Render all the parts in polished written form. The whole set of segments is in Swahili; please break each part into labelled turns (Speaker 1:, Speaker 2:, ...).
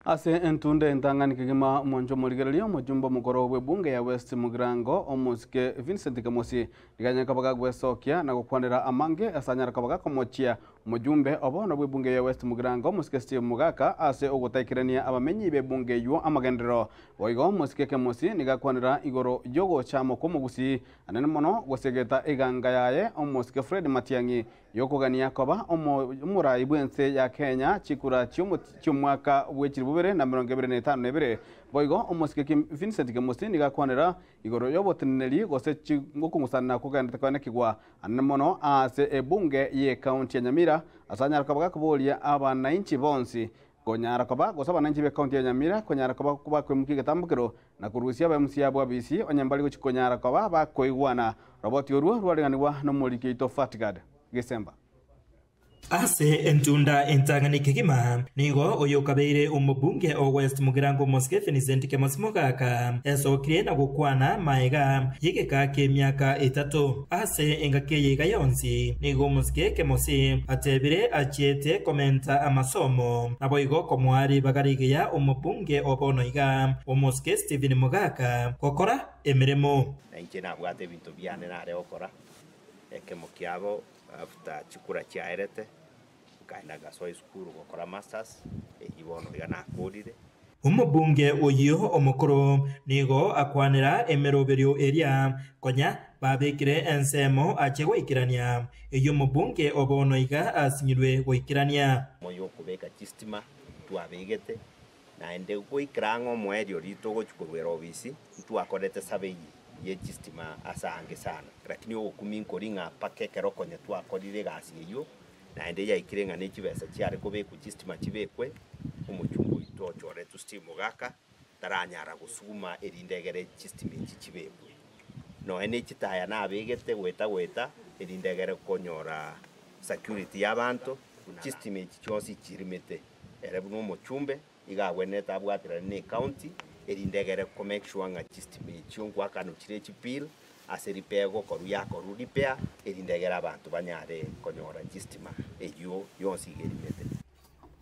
Speaker 1: Ase entunde entangani kigima mwanjo murigererio mujumba mukoro we bunge ya West Mugirango omusike Vincent Kamosi liganya kabaga gwesokia na gukwandira amange asanyara kabaga komochia mujumbe obono we bunge ya West Mugirango musike Steve Mugaka ase ogutaikirania abamenyi be bunge yo amagendero oigo musike Kamosi nigakwandira igoro jogo chamo komugusi anene mono gwasegeta iganga yaye omusike Fred Matiangi yokugania koba umurai bwense ya Kenya chikura cy'umwaka w'ekiribubere na 2025 boigo omusike Vincent Kamosi nigakwanira igoro yoboteneri gose ngokungusana kuganda kwane kigwa annemono ase ebunge ye county ya Nyamira asanyara kabaga kubolia abana inchi bonsi konyara kaba gosaba nanchi be county ya Nyamira konyara kaba kuba kwemukige tambukiro na kurusia ba MC abo abisi onyambali guchikonyara kaba bakoigwana roboti oruo rwaliganiwa no muliki to Fatgad December
Speaker 2: ase entunda entangani kigima nigo oyo kabeire umubunge o West Mugirango Mosque Vincent Kamosi Mugaka esokire na gukwana maega yigeka ke myaka 3 ase engake yiga yonsi nigo Mosque Kamosi atebire achiete komenta amasomo nabo igo komwari bagarigeya umubunge obonoiga o Mosque Stephen Mugaka kokora emiremo
Speaker 3: na injena bwate bintu byane nare okora ekemokiabo after chikura chiaerete kaina gasoi skuru gukora masters ibono igana kodire
Speaker 2: umubunge oyo omukuru nigo akwanira emeroberio area konya babekire ensemo achegwikirania iyo mubunge obonoiga asinyirwe gwikirania
Speaker 3: moyo kubeka chistima twabegete na ende gwikrango mwerio rito gochukurwera obisi twakorete sabeyi ye chistima asange sana lakini okuminkoringa pakekero konye twakorire gasi iyo na ende yaikirenga n'ikibesa cyari ko beku chistima kibekwe umuchungu itochore tu Steve Mugaka taranyara gusuma erindegere chistima kibekwe no ene kitaya nabegete weta erindegere konyora security y'abantu chistima cyose kirimete erebuno umuchumbe igagweneta abwatira ne county erindegere ko make sure nga chistima cyongo akano kire kipil aseripego koru yako rudipea erindegera abantu banyare konyora chistima eyo yonsi gerimete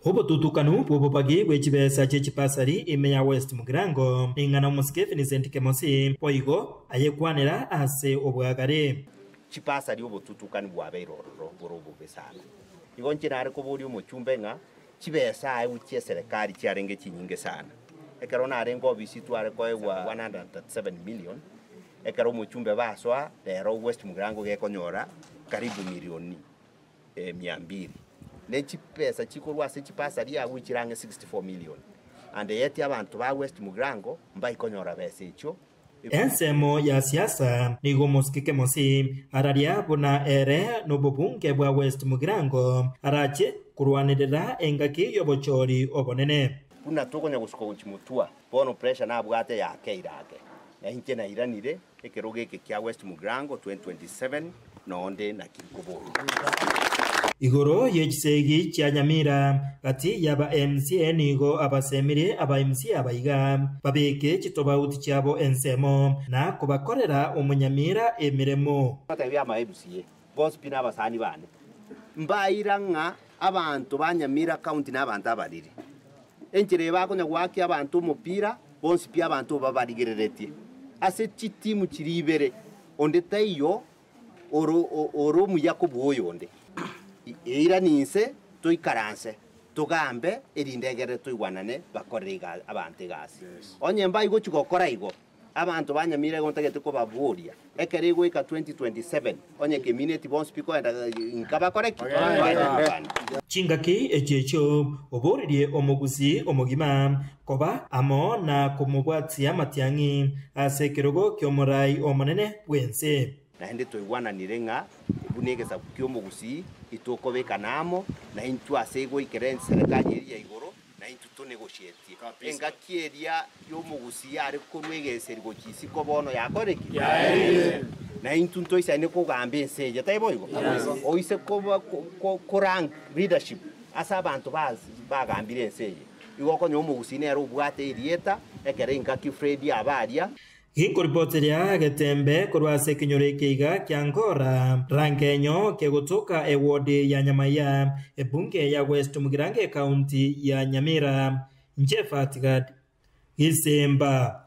Speaker 2: Hobo tutukanu bobo bagi wechibesa chechipasari imeya West Mugirango ingana Mosque Vincent Kamosi poigo ayekwanira ase obwagare
Speaker 3: chipasari obo tutukanu bwabeiro robo besana igonche nare ko buri umuchumbe nga chibesa ai uche serikali cyarenge kinyinge sana ekero nare ngo bisitu are ko 137 million ekero umuchumbe baswa lero West Mugirango gekonyora karibu milioni 200 nechi pesa chikorwa se chipasari ya wichirange 64 million ande yeti abantu ba West Mugirango mbai konyora bese icho
Speaker 2: ensemo ya siasa nigo Mosque Kamosi araria bona ere no bubunge bwa West Mugirango arache kurwanirira engaki yobochori obonene
Speaker 3: kuna tokonya gusuko uchimutua bono pressure na bwate ya keirage ya hinche na iranire ekeroge ke kya West Mugirango 2027 nonde na kikuburu
Speaker 2: igoro yechisegi kya Nyamira kati yaba MCA nigo abasemire aba MC abaiga babeke kitobauti cyabo ensemo na kubakorera umunyamira emiremo
Speaker 3: atabi ama MCA boss pina abasani bane mbayiranga abantu banyamira county n'abantu abariri enkire bakonya gwaki abantu umupira bonsi pia abantu babarigerereti ase chitimu kiribere onde tayo oro muyakobo oyonde eira ninse toikaranse togambe erindegere toigwanane bakorega abantu gasi onye mbai gochikokora igo abantu banyamire gontagete ko baburia ekere igwika 2027 onye community bon speaker nkaba correct
Speaker 2: chingaki echecho oboririe omuguzi omugima koba amo na kumubwatsi amatiangi asekerogo kyomorai omonene bwense
Speaker 3: na hende toigwana nirenga bunegeza kyomuguzi itokobeka namo na intu asego ikeren serikali ya igoro na intu to negotiate engaki eria yomuguzi ari kurwegese rigo kisiko bono yakoreki na intu to isane ko gambe enseje taiboigo oise ko rank leadership asa abantu bagambire enseje igoko nyomuguzi ne rubwate irieta ekere engaki Fred abaria
Speaker 2: Hinko ripoti ya getembe kurwase kinyoreke iga kiangora rankenyo kegutuka ewodi ya Nyamaya ebunge ya West Mugirango County ya Nyamira Jeff Atigad Isemba.